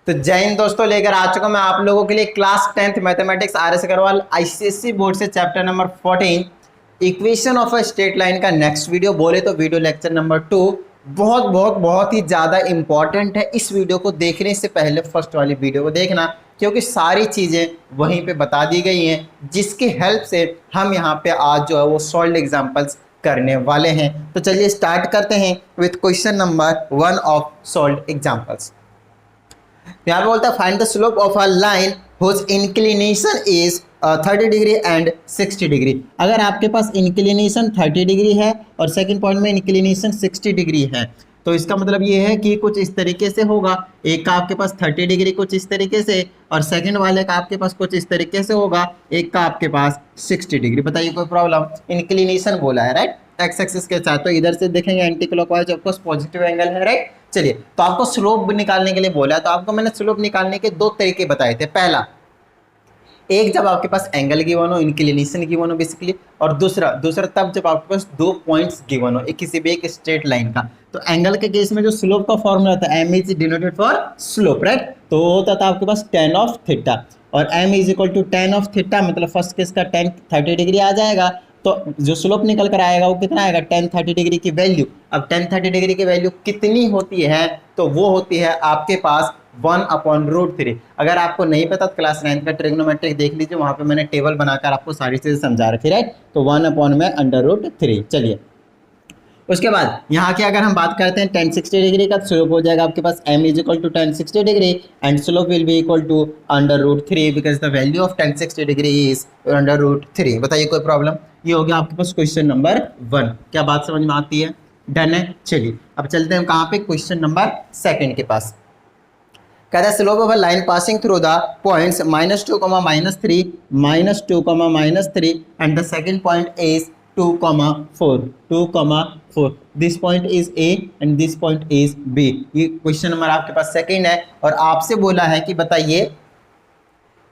तो जय हिंद दोस्तों, लेकर आ चुका मैं आप लोगों के लिए class 10th mathematics R S. Agarwal ICSE board से chapter number 14 equation of a straight line का नेक्स्ट वीडियो बोले तो वीडियो लेक्चर नंबर 2 बहुत ही ज़्यादा इंपॉर्टेंट है। इस वीडियो को देखने से पहले फर्स्ट वाली वीडियो को देखना, क्योंकि सारी चीज़ें वहीं पे बता दी गई हैं जिसकी हेल्प से हम यहाँ पे आज जो है वो सॉल्व एग्जाम्पल्स करने वाले हैं। तो चलिए स्टार्ट करते हैं with question number 1 of solve examples. यहाँ पे बोलता है find the slope of a line whose inclination is 30 degree and 60 degree. अगर आपके पास इंक्लिनेशन 30 डिग्री है और सेकंड पॉइंट में इंक्लिनेशन 60 डिग्री है, तो इसका मतलब ये है कि कुछ इस तरीके से होगा। एक का आपके पास 30 डिग्री कुछ इस तरीके से, और सेकंड वाले का आपके पास कुछ इस तरीके से होगा। एक का आपके पास 60 डिग्री। बताइए कोई प्रॉब्लम? इंक्लिनेशन बोला है, राइट, एक्स एक्सिस के साथ। तो इधर से देखेंगे anti clockwise, of course positive angle है, राइट। चलिए, तो आपको स्लोप निकालने के लिए बोला है, तो आपको मैंने स्लोप निकालने के दो तरीके बताए थे। पहला, एक जब आपके पास एंगल गिवन हो, इंक्लिनेशन गिवन हो बेसिकली, और दूसरा तब जब आपके पास दो पॉइंट्स गिवन हो किसी भी एक स्ट्रेट लाइन का। तो एंगल के केस में जो स्लोप का फॉर्मूला था m is denoted for slope, right. तो होता था आपके पास tan ऑफ थीटा, और m is equal to tan of theta, मतलब फर्स्ट केस का tan 30 डिग्री आ जाएगा। तो जो स्लोप निकल कर आएगा वो कितना आएगा? tan 30 डिग्री की वैल्यू। अब tan 30 डिग्री की वैल्यू कितनी होती है? तो वो होती है आपके पास 1/√3। अगर आपको नहीं पता तो क्लास 9 का ट्रिग्नोमेट्रिक देख लीजिए, वहां पे मैंने टेबल बनाकर आपको सारी चीजें समझा रखी, राइट। तो 1/√3। चलिए, उसके बाद यहाँ की अगर हम बात करते हैं tan 60 डिग्री का, स्लोप हो जाएगा आपके पास m is equal to tan 60 degree and slope will be equal to √3 because the value of tan 60 degree is √3। बताइए कोई प्रॉब्लम? ये हो गया आपके पास क्वेश्चन नंबर 1। क्या बात समझ में आती है? डन है। चलिए, अब चलते हैं कहाँ पे? क्वेश्चन नंबर 2 के पास। कहता है slope of a line passing through the points -2, -3, -2, and the second point is 2,4। This point is A and this point is B। ये क्वेश्चन नंबर आपके पास सेकंड है, और आपसे बोला है कि बताइए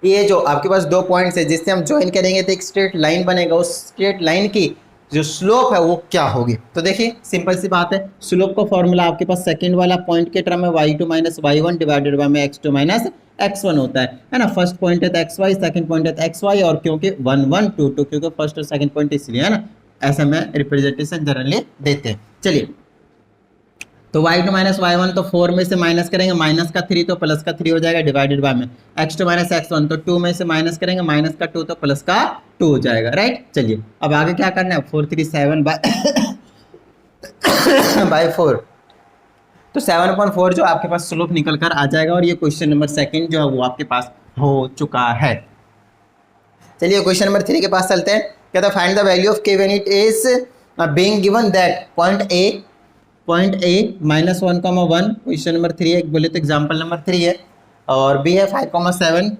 ये जो आपके पास दो पॉइंट्स है जिससे हम ज्वाइन करेंगे तो एक स्ट्रेट लाइन बनेगा, उस स्ट्रेट लाइन की जो स्लोप है वो क्या होगी? तो देखिए सिंपल सी बात है, स्लोप का फॉर्मूला आपके पास सेकंड वाला पॉइंट के टर्म में y2 - y1 डिवाइडेड बाय में x2 - x1 होता है ना। फर्स्ट पॉइंट है तो xy, सेकंड पॉइंट है तो xy, और क्योंकि 1 1 2 2 क्योंकि फर्स्ट और सेकंड पॉइंट इसलिए है ना, ऐसे में रिप्रेजेंटेशन जनरली देते हैं। चलिए, तो y2 - y1 तो 4 में से माइनस करेंगे, माइनस का 3 तो प्लस का 3 हो जाएगा डिवाइडेड बाय में x2 - x1 तो 2 में से माइनस करेंगे, माइनस का 2 तो प्लस का 2 हो जाएगा, राइट। चलिए, अब आगे क्या करना है? 4 3 7 बाय 4, तो 7/4 जो आपके पास स्लोप निकल कर आ जाएगा, और ये क्वेश्चन नंबर 2 जो है वो आपके पास हो चुका है। चलिए क्वेश्चन नंबर 3 के पास चलते हैं। कहता है find the value of k when it is being given that point A -1,1। Question number 3 है, बोले तो एग्जांपल नंबर 3 है, और B है 5,7,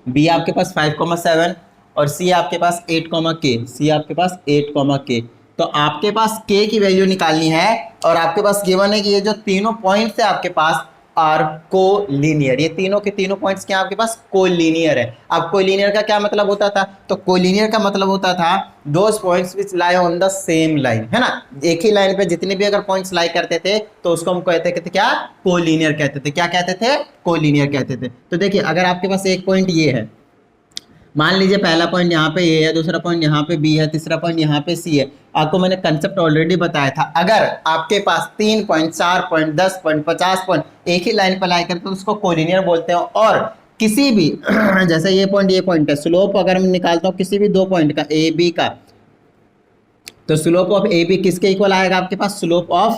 B आपके पास 5,7, और C आपके पास 8,k, C आपके पास 8,k। तो आपके पास k की वैल्यू निकालनी है, और आपके पास गिवन है कि ये जो तीनों पॉइंट्स है आपके पास आर कोलिनियर। ये तीनों के तीनों पॉइंट्स क्या आपके पास कोलिनियर है। अब कोलिनियर का क्या मतलब होता था? तो कोलिनियर का मतलब होता था those points which lie on the same line, है ना। एक ही लाइन पे जितने भी अगर पॉइंट्स लाई करते थे तो उसको हम कहते थे क्या? कोलिनियर कहते थे। क्या कहते थे? कोलिनियर कहते थे। तो देखिए, अगर आपके पास एक पॉइंट ये है, मान लीजिए पहला पॉइंट यहाँ पे A है, दूसरा पॉइंट यहाँ पे B है, तीसरा पॉइंट यहाँ पे C है। आपको मैंने कंसेप्ट ऑलरेडी बताया था, अगर आपके पास 3 पॉइंट, 4 पॉइंट, 10 पॉइंट, 50 पॉइंट एक ही लाइन पर लाई करते तो उसको कोलिनियर बोलते हैं। और किसी भी जैसे ये पॉइंट है, स्लोप अगर मैं निकालता हूँ किसी भी दो पॉइंट का A B का, तो स्लोप ऑफ ए बी किसके इक्वल आएगा? आपके पास स्लोप ऑफ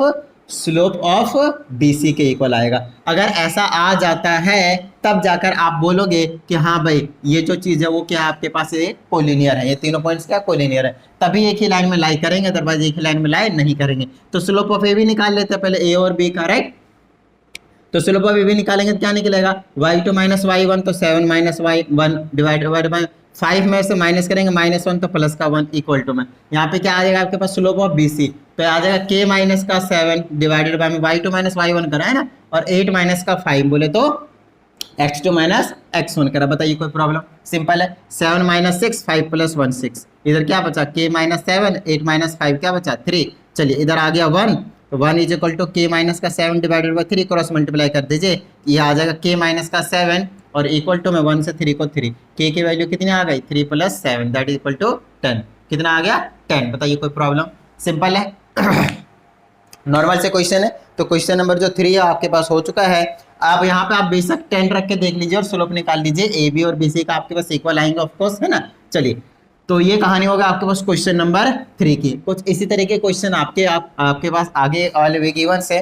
BC के इक्वल आएगा। अगर ऐसा आ जाता है तब जाकर आप बोलोगे कि हाँ भाई ये जो चीज़ है वो क्या आपके पास एक कोलिनियर है, ये तीनों पॉइंट्स क्या कोलिनियर है, तभी एक ही लाइन में लाई करेंगे, अदरवाइज एक ही लाइन में लाई नहीं करेंगे। तो स्लोप ऑफ ए भी निकाल लेते हैं पहले, A और B का, राइट। तो स्लोप ऑफ ए भी निकालेंगे तो क्या निकलेगा? y2 - y1 तो 7 - y1 डिवाइडेड बाय 5 में से माइनस करेंगे, -1 तो प्लस का 1 इक्वल टू में यहाँ पे क्या आ जाएगा आपके पास? स्लोप ऑफ BC तो आ जाएगा k - का 7 डिवाइडेड बाय में y2 - y1 करा है ना, और 8 - का 5 बोले तो x2 - x1 करा। बताइए कोई प्रॉब्लम? सिंपल है। 7 - 6 5 + 1 6, इधर क्या बचा? k - 7 8 - 5 क्या बचा? 3। चलिए, इधर आ गया 1, तो 1 इज इक्वल टू के माइनस का 7 डिवाइडेड बाई 3 क्रॉस मल्टीप्लाई कर दीजिए, ये आ जाएगा के माइनस का 7 और इक्वल टू में 1 से 3 को 3, के की वैल्यू कितनी आ गई 3 plus 7 that is equal to 10। कितना आ गया 10। बताइए कोई प्रॉब्लम, सिंपल है नॉर्मल से क्वेश्चन है। तो क्वेश्चन नंबर जो 3 है आपके पास हो चुका है। अब यहाँ पे आप बेशक 10 रख के देख लीजिए और स्लोप निकाल लीजिए, ए बी और बी सी का आपके पास इक्वल आएंगे ऑफ कोर्स, है ना। चलिए तो ये कहानी होगा आपके पास क्वेश्चन नंबर 3 की। कुछ इसी तरह के क्वेश्चन आपके पास आगे वाले गिवन से।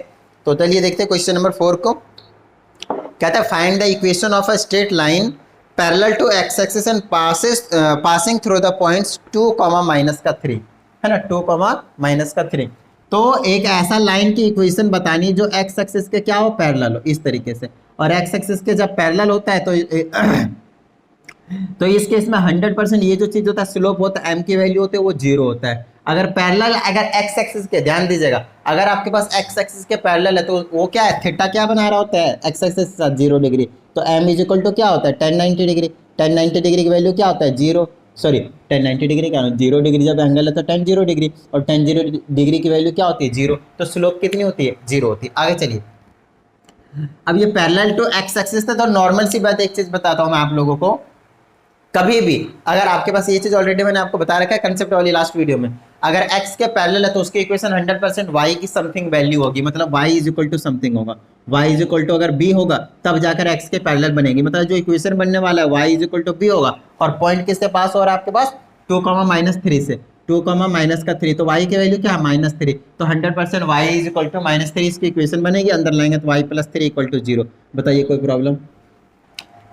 तो चलिए देखते हैं क्वेश्चन नंबर 4 को। कहता है find the equation of a straight line parallel to X axis and passing through the points 2, -3, है ना, 2, -3। तो एक ऐसा लाइन की इक्वेशन बतानी जो एक्स एक्सिस के क्या हो पैरेलल हो इस तरीके से, और एक्स एक्सिस के जब पैरेलल होता है तो इस केस में 100% ये जो चीज होता है स्लोप होता है, एम की वैल्यू होती है वो 0 होता है। अगर पैरेलल अगर एक्स एक्सिस के, ध्यान दीजिएगा, अगर आपके पास एक्स एक्सिस के पैरेलल है तो वो क्या है, थीटा क्या बना रहा होता है एक्स एक्सिस के साथ 0 डिग्री। तो एम इज इक्वल टू क्या होता है 1090 डिग्री। 1090 डिग्री की वैल्यू क्या होता है 0, सॉरी 1090 डिग्री क्या 0 डिग्री जब एंगल है तो 10 0 डिग्री, और 10 0 डिग्री की वैल्यू क्या होती है 0। तो स्लोप कितनी होती है 0 होती है। आगे चलिए, अब ये पैरेलल टू एक्स एक्सिस था। तो नॉर्मल सी बात एक चीज बताता हूं मैं आप लोगों को, कभी भी अगर आपके पास ये चीज ऑलरेडी मैंने आपको बता रखा है कंसेप्ट वाली लास्ट वीडियो में, अगर x के पैरेलल है तो उसकी इक्वेशन 100% y की समथिंग वैल्यू होगी, मतलब y is equal to something होगा। y इज इक्वल टू अगर b होगा तब जाकर x के पैरेलल बनेगी, मतलब जो इक्वेशन बनने वाला है y is equal to b होगा। और पॉइंट किससे पास हो रहा है आपके पास 2, -3 से, 2, -3, तो y की वैल्यू क्या है -3। तो 100% y इज इक्वल टू -3 इसकी इक्वेशन बनेगी, अंदर लाएंगे तो y + 3 = 0। बताइए कोई प्रॉब्लम,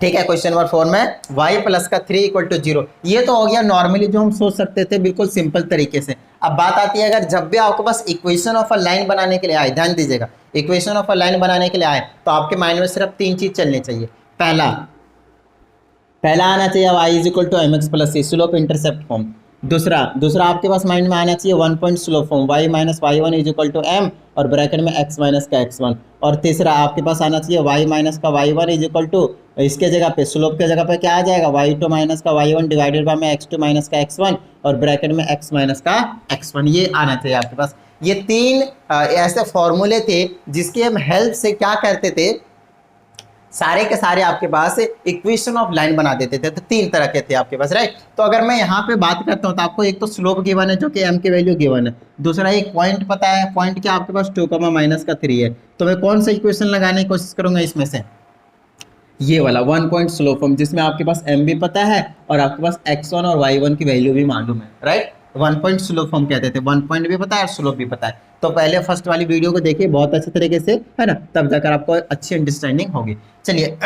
ठीक है। क्वेश्चन नंबर 4 में y + का 3 = 0, ये तो हो गया नॉर्मली जो हम सोच सकते थे बिल्कुल सिंपल तरीके से। अब बात आती है अगर जब भी आपके पास इक्वेशन ऑफ अ लाइन बनाने के लिए आए, ध्यान दीजिएगा, इक्वेशन ऑफ अ लाइन बनाने के लिए आए तो आपके माइंड में सिर्फ 3 चीज चलनी चाहिए। पहला आना चाहिए y = mx + c, slope intercept form. दूसरा आपके पास माइंड में आना चाहिए 1 point slope form, y - y1 = m और ब्रैकेट में x - का x1। और तीसरा आपके पास आना चाहिए y - का y1 = इसके जगह पे, स्लोप के जगह पे क्या आ जाएगा y2 - का y1 डिवाइडेड बाय में x2 - का x1 और ब्रैकेट में x - का x1। ये आना चाहिए आपके पास। ये 3 ऐसे फॉर्मूले थे जिसकी हम हेल्प से क्या करते थे, सारे के सारे आपके पास इक्वेशन ऑफ लाइन बना देते थे। तो 3 तरह के थे आपके पास, राइट। तो अगर मैं यहाँ पे बात करता हूँ तो आपको एक तो स्लोप गिवन है जो कि m की वैल्यू गिवन है, दूसरा एक पॉइंट पता है, पॉइंट क्या आपके पास 2, -3 है। तो मैं कौन सा इक्वेशन लगाने की कोशिश करूंगा इसमें से, ये वाला 1 पॉइंट स्लोप फॉर्म, जिसमें आपके पास m भी पता है और आपके पास x1 और y1 की वैल्यू भी मालूम है, राइट। 1 पॉइंट स्लोप फॉर्म कहते थे, 1 पॉइंट भी पता है और स्लोप भी पता है। तो पहले फर्स्ट वाली वीडियो को देखिए बहुत अच्छे तरीके से, है ना, तब जाकर आपको अच्छी अंडरस्टैंडिंग होगी। चलिए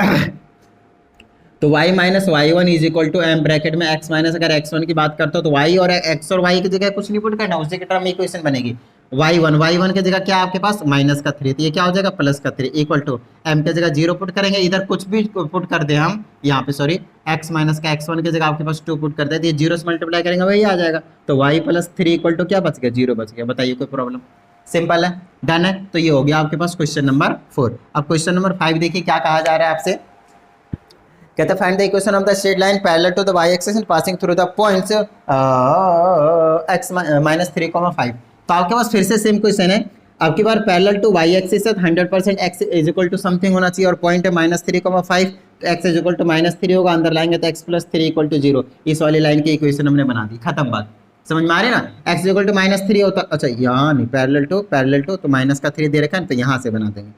तो y - y1 = m ब्रैकेट में x - अगर x1 की बात करते हो तो y और x और y की जगह कुछ नहीं पुट करना, उसी की टर्म इक्वेशन बनेगी। y1 की जगह क्या आपके पास -3, तो ये क्या हो जाएगा +3 = m की जगह 0 पुट करेंगे, इधर कुछ भी पुट कर दे हम यहाँ पे, सॉरी x - का x1 की जगह आपके पास 2 पुट कर दे, तो ये 0 से मल्टीप्लाई करेंगे वही आ जाएगा। तो y + 3 = क्या बच गया 0 बच गया। बताइए कोई प्रॉब्लम, सिंपल है, डन है। तो ये हो गया आपके पास क्वेश्चन नंबर 4। अब क्वेश्चन नंबर 5 देखिए क्या कहा जा रहा है आपसे। कहते हैं find the equation of the straight line parallel to the y axis and passing through the points x - 3, 5। तो आपके पास फिर से सेम क्वेश्चन है, आपकी बार पैरेलल टू y एक्सिस है 100% x = समथिंग होना चाहिए और पॉइंट है -3, 5, तो x = -3 होगा, अंदर लाएंगे तो x + 3 = 0। इस वाली लाइन की इक्वेशन हमने बना दी, खत्म बात, समझ में आ रही है ना। x = -3 होता, अच्छा यहाँ नहीं, पैरेलल टू तो -3 दे रखा है तो यहाँ से बना देंगे,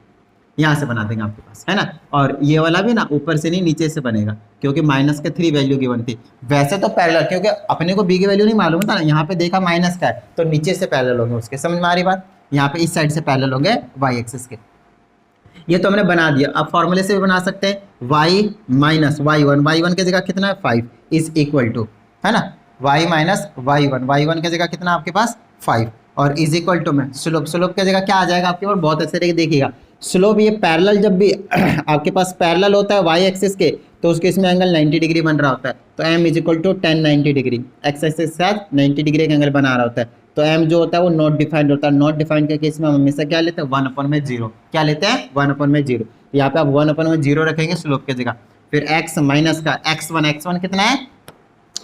यहाँ से बना देंगे आपके पास, है ना। और ये वाला भी ना ऊपर से नहीं नीचे से बनेगा, क्योंकि -3 वैल्यू गिवन थी। वैसे तो पैरेलल, क्योंकि अपने को b की वैल्यू नहीं मालूम था ना, यहाँ पे देखा माइनस का है तो नीचे से पैरेलल होंगे उसके, समझ में आ रही बात। यहाँ पे इस साइड से पैरेलल होंगे y एक्सिस के, ये तो हमने बना दिया। अब फॉर्मूले से भी बना सकते हैं y - y1 की जगह कितना है 5 इज इक्वल टू, है ना, y - y1 की जगह कितना आपके पास 5 और इज इक्वल टू में स्लोप की जगह क्या आ जाएगा आपके पास, बहुत अच्छे तरीके देखिएगा। स्लोप ये पैरेलल जब भी आपके पास पैरेलल होता है y एक्सिस के तो उसके इसमें एंगल 90 डिग्री बन रहा होता है। तो m = 10 90 डिग्री, x एक्सिस के साथ 90 डिग्री का एंगल बना रहा होता है। तो m जो होता है वो नॉट डिफाइंड होता है, नॉट डिफाइंड के केस में हम हमेशा क्या लेते हैं 1/0, क्या लेते हैं 1/0। यहाँ पे आप 1/0 रखेंगे स्लोप की जगह, फिर x - का x1 कितना है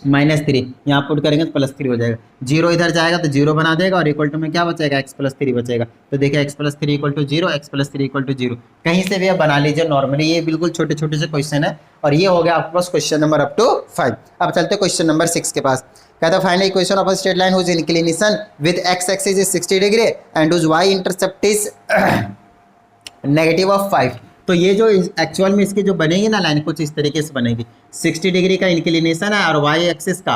-3, यहाँ पुट करेंगे तो +3 हो जाएगा, 0 इधर जाएगा तो 0 बना देगा और इक्वल टू में क्या बचेगा, x+3 बचेगा। तो देखिए x+3 = 0, x+3 = 0, कहीं से भी आप बना लीजिए नॉर्मली, ये बिल्कुल छोटे छोटे से क्वेश्चन है। और ये हो गया आपके पास क्वेश्चन नंबर अप टू 5। अब चलते क्वेश्चन नंबर 6 के पास। कहता है find equation of a straight line whose inclination with x axis is 60 degree and whose y intercept is -5। तो ये जो एक्चुअल में इसकी जो बनेगी ना लाइन कुछ इस तरीके से बनेगी, 60 डिग्री का इंक्लिनेशन है और वाई एक्सिस का,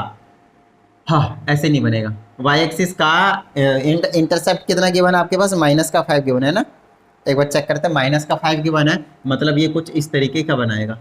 हाँ ऐसे नहीं बनेगा, वाई एक्सिस का इंटरसेप्ट कितना गिवन है आपके पास, -5 गिवन है ना। एक बार चेक करते हैं, -5 गिवन है, मतलब ये कुछ इस तरीके का बनाएगा,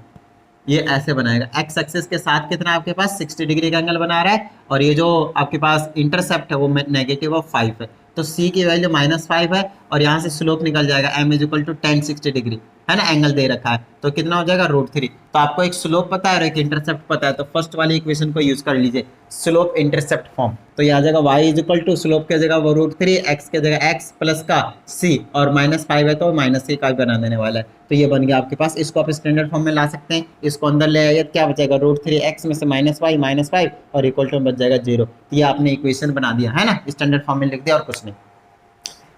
ये ऐसे बनाएगा। एक्स एक्सिस के साथ कितना आपके पास 60 डिग्री का एंगल बना रहा है और ये जो आपके पास इंटरसेप्ट है वो -5 है। तो c की वैल्यू -5 है और यहाँ से स्लोप निकल जाएगा m = tan 60 डिग्री, है ना, एंगल दे रखा है तो कितना हो जाएगा √3। तो आपको एक स्लोप पता है और एक इंटरसेप्ट पता है, तो फर्स्ट वाली इक्वेशन को यूज कर लीजिए, स्लोप इंटरसेप्ट फॉर्म। तो ये आ जाएगा y = स्लोप के जगह वो √3, x के जगह x प्लस का c और -5 है तो -c का भी बना देने वाला है। तो ये बन गया आपके पास, इसको आप स्टैंडर्ड फॉर्म में ला सकते हैं, इसको अंदर ले आइए, क्या बचेगा √3, x में से -y -5 और इक्वल टू बच जाएगा 0। तो ये आपने इक्वेशन बना दिया है ना, स्टैंडर्ड फॉर्म में लिख दिया और कुछ नहीं,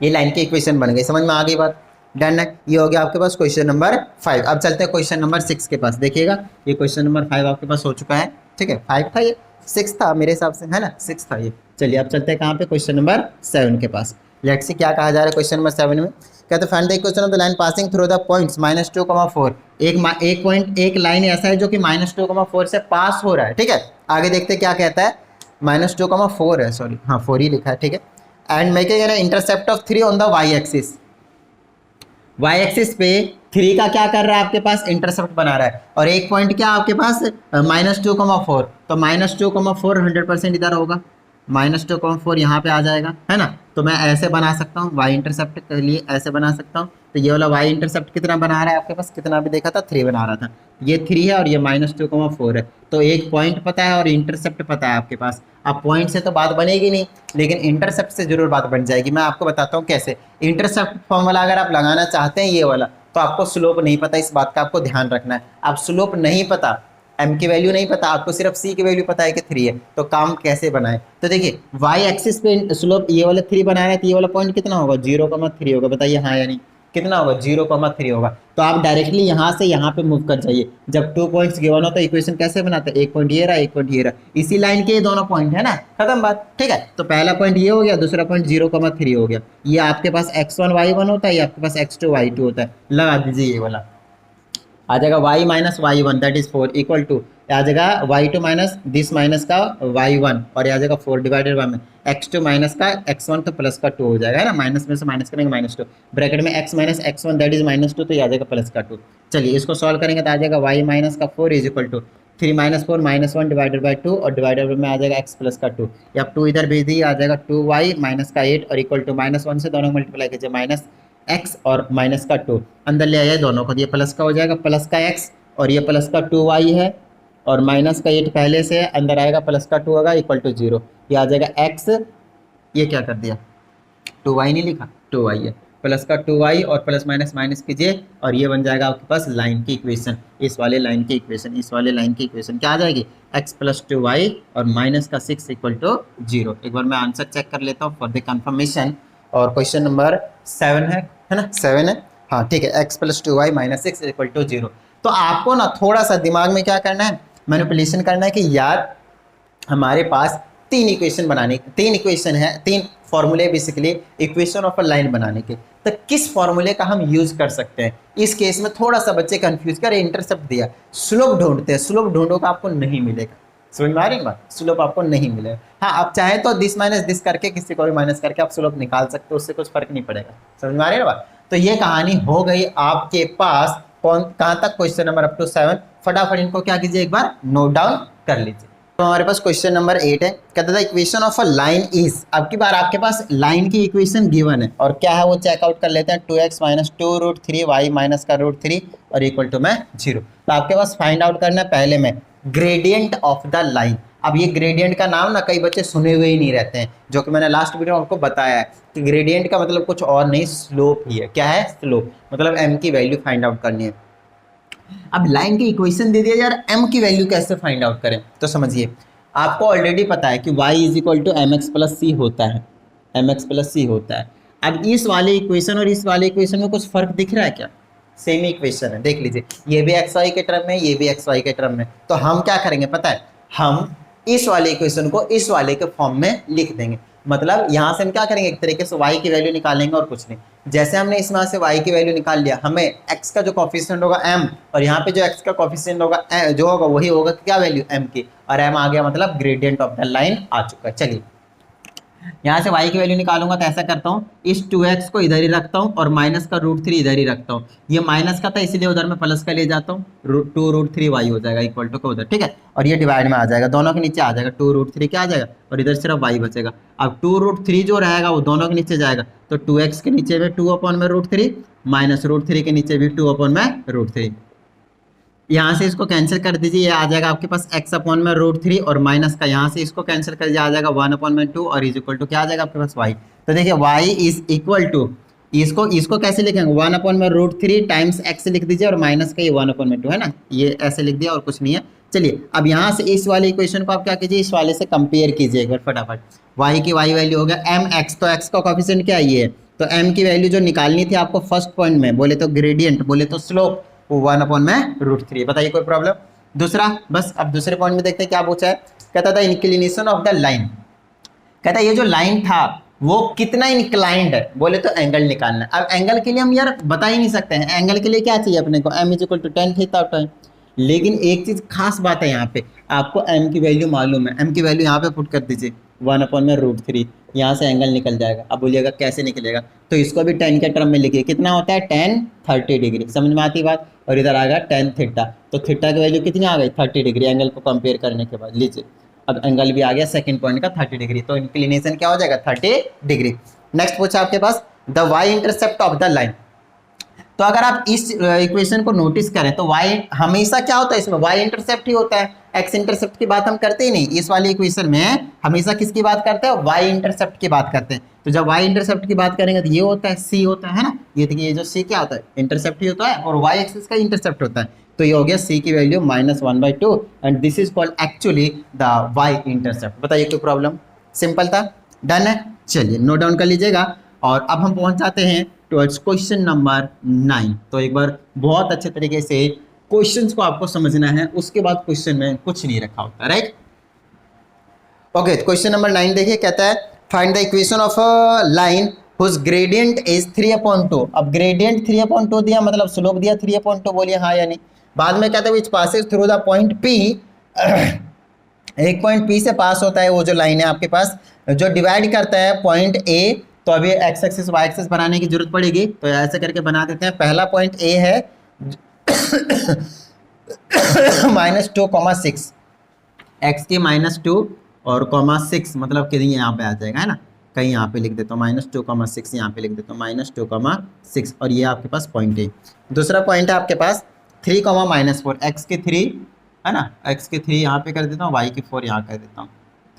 ये लाइन की इक्वेशन बन गई। समझ में आ गई बात, डन है। ये हो गया आपके पास क्वेश्चन नंबर 5। अब चलते हैं क्वेश्चन नंबर 6 के पास। देखिएगा ये क्वेश्चन नंबर 5 आपके पास हो चुका है, ठीक है, 5 था ये, 6 था मेरे हिसाब से, है ना, 6 था ये। चलिए अब चलते हैं कहाँ पे, क्वेश्चन नंबर 7 के पास। लेट्स सी क्या कहा जा रहा है क्वेश्चन नंबर 7 में। कहते हैं find the equation of the line passing through the points -2, 4। एक लाइन ऐसा है जो कि -2, 4 से पास हो रहा है, ठीक है। आगे देखते हैं क्या कहता है, -2, 4 है, सॉरी हाँ 4 ही लिखा है, ठीक है। And making an intercept of 3 on the y axis, y axis पे 3 का क्या कर रहा है आपके पास, इंटरसेप्ट बना रहा है और एक पॉइंट क्या आपके पास -2, 4। तो -2, 4 100% इधर होगा, -2, 4 यहाँ पे आ जाएगा, है ना। तो मैं ऐसे बना सकता हूँ, y इंटरसेप्ट के लिए ऐसे बना सकता हूँ। तो ये वाला y इंटरसेप्ट कितना बना रहा है आपके पास, कितना भी देखा था 3 बना रहा था, ये 3 है और ये -2, 4 है। तो एक पॉइंट पता है और इंटरसेप्ट पता है आपके पास। अब पॉइंट से तो बात बनेगी नहीं, लेकिन इंटरसेप्ट से जरूर बात बन जाएगी। मैं आपको बताता हूँ कैसे। इंटरसेप्ट फॉर्मूला अगर आप लगाना चाहते हैं ये वाला, तो आपको स्लोप नहीं पता, इस बात का आपको ध्यान रखना है। आप स्लोप नहीं पता, m की वैल्यू नहीं पता, आपको सिर्फ c की वैल्यू पता है कि 3 है, तो काम कैसे बनाए। तो देखिए y एक्सिस पे स्लोप ये वाला 3 बना रहा है, तो ये वाला पॉइंट कितना होगा, 0,3 होगा, बताइए हाँ या नहीं, कितना होगा 0,3 होगा। तो आप डायरेक्टली यहाँ से यहाँ पे मूव कर जाइए। जब 2 पॉइंट्स गिवन हो तो इक्वेशन कैसे बनाते हैं, एक पॉइंट ये रहा, एक पॉइंट ये रहा, इसी लाइन के ये दोनों पॉइंट है ना, खत्म बात, ठीक है। तो पहला पॉइंट ये हो गया, दूसरा पॉइंट 0,3 हो गया। ये आपके पास x1 y1 होता है, ये आपके पास x2 y2 होता है, लगा दीजिए, ये वाला आ जाएगा y - y1 that is 4 equal to आ जाएगा y2 माइनस दिस माइनस का y1 और ये आ जाएगा 4 डिवाइडेड बाय में x2 माइनस का x1 तो प्लस का 2 हो जाएगा, है ना, माइनस में से माइनस करेंगे -2 ब्रैकेट में x minus x1 that is -2 तो ये आ जाएगा प्लस का 2। चलिए इसको सॉल्व करेंगे तो आ जाएगा y माइनस का 4 is equal to 3 - 4 -1 divided by 2 और डिवाइडेड में आ जाएगा x प्लस का 2। या आप 2 इधर भेज दिए, आ जाएगा 2y माइनस का 8 और इक्वल टू -1 से दोनों मल्टीप्लाई कीजिए माइनस x और माइनस का 2 अंदर ले आइए दोनों को, ये प्लस का हो जाएगा, प्लस का x और ये प्लस का 2y है और माइनस का 8 पहले से है, अंदर आएगा प्लस का 2 होगा इक्वल टू 0। ये आ जाएगा x, ये क्या कर दिया 2y नहीं लिखा, 2y है, प्लस का 2y और प्लस माइनस माइनस कीजिए और ये बन जाएगा आपके पास लाइन की इक्वेशन, इस वाले लाइन की इक्वेशन, इस वाले लाइन की इक्वेशन क्या आ जाएगी x + 2y और माइनस का 6 इक्वल टू 0। एक बार मैं आंसर चेक कर लेता हूँ फॉर द कंफर्मेशन। और क्वेश्चन नंबर 7 है ना, 7 है, हाँ ठीक है, x + 2y - 6 इक्वल टू 0। तो आपको ना थोड़ा सा दिमाग में क्या करना है, मैनिपुलेशन करना है कि यार हमारे पास 3 इक्वेशन है, 3 फॉर्मूले basically equation of a line बनाने के, तो किस फॉर्मूले का हम यूज कर सकते हैं। इस केस में थोड़ा सा बच्चे कंफ्यूज कर, इंटरसेप्ट दिया, स्लोप ढूंढते हैं, स्लोप ढूंढोगे आपको नहीं मिलेगा, समझ में आ रही बात, स्लोप आपको नहीं मिलेगा। हाँ आप चाहे तो दिस माइनस दिस करके किसी को भी माइनस करके आप स्लोप निकाल सकते हो, उससे कुछ फर्क नहीं पड़ेगा, समझ में आ रही है बात। तो ये कहानी हो गई आपके पास कहाँ तक, क्वेश्चन नंबर अप टू 7। फटाफट इनको क्या कीजिए एक बार नोट डाउन कर लीजिए। तो हमारे पास क्वेश्चन नंबर 8 है, कहता था equation of a line is, अब की बार आपके पास लाइन की इक्वेशन गिवन है और क्या है वो चेकआउट कर लेते हैं, 2x - 2√3y माइनस का √3 और इक्वल टू में 0। तो आपके पास फाइंड आउट करना है पहले में ग्रेडियंट ऑफ द लाइन। अब ये ग्रेडियंट का नाम ना कई बच्चे सुने हुए ही नहीं रहते हैं, जो कि मैंने लास्ट वीडियो में आपको बताया है कि ग्रेडियंट का मतलब कुछ और नहीं, स्लोप ही है। क्या है स्लोप, मतलब m की वैल्यू फाइंड आउट करनी है। अब लाइन की इक्वेशन दे दिया यार, m की वैल्यू कैसे फाइंड आउट करें, तो समझिए आपको ऑलरेडी पता है कि y is equal to m x plus c होता है, एम एक्स प्लस सी होता है। अब इस वाले इक्वेशन और इस वाले इक्वेशन में कुछ फर्क दिख रहा है क्या? सेम इक्वेशन है, देख लीजिए, ये भी एक्स वाई के टर्म में, ये भी एक्स वाई के टर्म में। तो हम क्या करेंगे पता है, हम इस वाले इक्वेशन को इस वाले के फॉर्म में लिख देंगे। मतलब यहाँ से हम क्या करेंगे, एक तरीके से y की वैल्यू निकालेंगे और कुछ नहीं। जैसे हमने इसमें से y की वैल्यू निकाल लिया, हमें x का जो कोफिशिएंट होगा m, और यहाँ पे जो x का कोफिशिएंट होगा जो होगा वही होगा क्या वैल्यू m की, और m आ गया मतलब ग्रेडियंट ऑफ द लाइन आ चुका है। चलिए यहाँ से y की वैल्यू निकालूंगा तो ऐसा करता हूँ, इस 2x को इधर ही रखता हूँ और माइनस का √3 इधर ही रखता हूँ। ये माइनस का था इसलिए उधर में प्लस का ले जाता हूँ, 2√3y हो जाएगा इक्वल टू का उधर, ठीक है। और ये डिवाइड में आ जाएगा, दोनों के नीचे आ जाएगा, 2√3 क्या आ जाएगा और इधर सिर्फ y बचेगा। अब 2√3 जो रहेगा वो दोनों के नीचे जाएगा, तो 2x के नीचे में 2/√3 माइनस √3 के नीचे भी 2/√3। यहाँ से इसको कैंसिल कर दीजिए, ये आ जाएगा आपके पास x/√3 और माइनस का यहाँ से इसको कैंसिल कर दिया, आ जाएगा 1/2 और इज इक्वल टू क्या आ जाएगा आपके पास y। तो देखिए y इज इक्वल टू, इसको कैसे लिखेंगे, 1/√3 टाइम्स x लिख दीजिए और माइनस का ये 1/2 है ना, ये ऐसे लिख दिया और कुछ नहीं है। चलिए अब यहाँ से इस वाले इक्वेशन को आप क्या कीजिए, इस वाले से कंपेयर कीजिए एक बार फटाफट। y की y वैल्यू हो गया mx, तो x का कोफिशिएंट क्या ये है, तो m की वैल्यू जो निकालनी थी आपको फर्स्ट पॉइंट में, बोले तो ग्रेडियंट, बोले तो स्लोप, वो 1/√3। बताइए कोई प्रॉब्लम? दूसरा, बस अब दूसरे पॉइंट में देखते हैं क्या पूछा है। कहता था इंक्लिनेशन ऑफ द लाइन, कहता है ये जो लाइन था वो कितना इंक्लाइंड है, बोले तो एंगल निकालना है। अब एंगल के लिए हम यार बता ही नहीं सकते हैं, एंगल के लिए क्या चाहिए अपने को, m is equal to tan theta. लेकिन एक चीज खास बात है यहाँ पे, आपको m की वैल्यू मालूम है, m की वैल्यू यहाँ पे पुट कर दीजिए 1/√3, यहाँ से एंगल निकल जाएगा। अब बोलिएगा कैसे निकलेगा, तो इसको भी tan के टर्म में लिखिए, कितना होता है tan 30 डिग्री, समझ में आती बात। और इधर आ गया tan थीटा, तो थीटा की वैल्यू कितनी आ गई 30 डिग्री एंगल को कंपेयर करने के बाद। लीजिए अब एंगल भी आ गया सेकंड पॉइंट का 30 डिग्री, तो इंक्लिनेशन क्या हो जाएगा 30 डिग्री। नेक्स्ट पूछा आपके पास the y intercept of the line. तो अगर आप इस इक्वेशन को नोटिस करें तो y हमेशा क्या होता है, इसमें y इंटरसेप्ट ही होता है, x इंटरसेप्ट की बात हम करते ही नहीं। इस वाली इक्वेशन में हमेशा किसकी बात करते हैं, y इंटरसेप्ट की बात करते हैं। तो जब y इंटरसेप्ट की बात करेंगे तो ये होता है c होता है ना, ये देखिए ये जो c क्या होता है इंटरसेप्ट ही होता है और y एक्सिस का इंटरसेप्ट होता है। तो ये हो गया c की value -1/2 and this is called actually the y intercept. बताइए कोई प्रॉब्लम? सिंपल था, डन है। चलिए नोट डाउन कर लीजिएगा और अब हम पहुंच जाते हैं टुवर्ड्स क्वेश्चन नंबर 9। तो एक बार बहुत अच्छे तरीके से क्वेश्चंस को आपको समझना है, उसके बाद क्वेश्चन में कुछ नहीं रखा होता, राइट। ओके, क्वेश्चन नंबर 9 देखिए, कहता है find the equation of a line whose gradient is 3/2। अब ग्रेडियंट 3/2 दिया मतलब स्लोप दिया 3/2, बोलिए हाँ या नहीं। बाद में कहते हैं विच passes through the point P, एक पॉइंट P से पास होता है वो जो लाइन है आपके पास, जो डिवाइड करता है पॉइंट A। तो अभी एक्स एक्सिस वाई एक्सिस बनाने की जरूरत पड़ेगी, तो ऐसे करके बना देते हैं। पहला पॉइंट A है -2,6, एक्स की -2 और (6) मतलब कहीं यहाँ पे आ जाएगा, है ना, कहीं यहाँ पे लिख देता हूँ -2,6, यहाँ पे लिख देता हूँ -2,6 और ये आपके पास पॉइंट A। दूसरा पॉइंट है आपके पास 3,-4, एक्स के 3 है ना, एक्स के 3 यहाँ पे कर देता हूँ, वाई के 4 यहाँ कर देता हूँ,